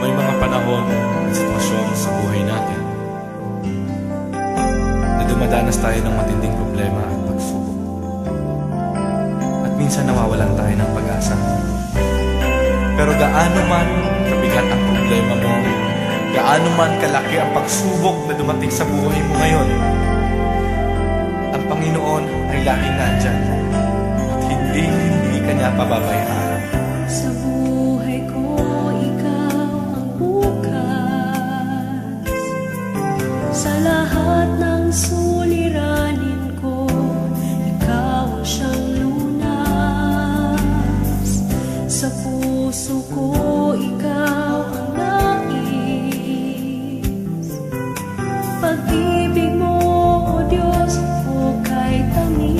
May mga panahon at sitwasyon sa buhay natin na dumadanas tayo ng matinding problema at pagsubok. At minsan nawawalan tayo ng pag-asa. Pero gaano man kabigat ang problema mo, gaano man kalaki ang pagsubok na dumating sa buhay mo ngayon, ang Panginoon ay laging nandyan at hindi ka niya pababayaan. Sa buhay ko, ikaw ang bukas. Sa lahat ng suliranin ko, ikaw ang siyang lunas. Sa puso ko, ikaw ang nais. Pag-ibig mo, O Diyos, hukay tamis.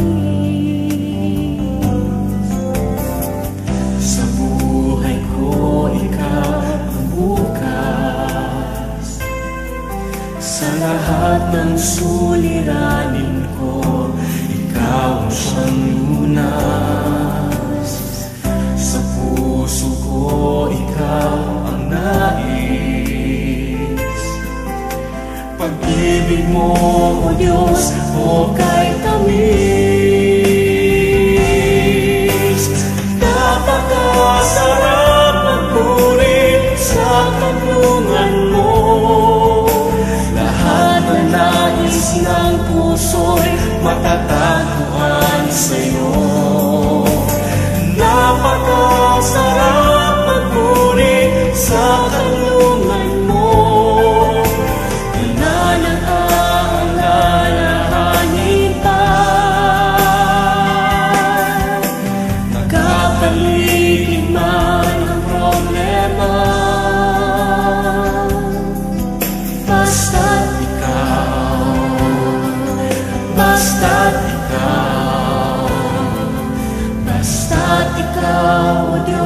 Sa buhay ko, ikaw ang bukas. Sa lahat ng suliranin ko, ikaw ang siyang lunas. Sa puso ko, ikaw ang nais. Pag-ibig mo, O Diyos, hukay tamis. Napakasarap magpuri sa kanlungan mo. Lahat na nais ng puso'y matatagpuan sa'yo. Napakasarap magpuri sa kanlungan mo. Wala nang aalalahanin pa. Nagkapaligid man ang problema, basta't ikaw, basta't ikaw, basta't ikaw, O Diyos.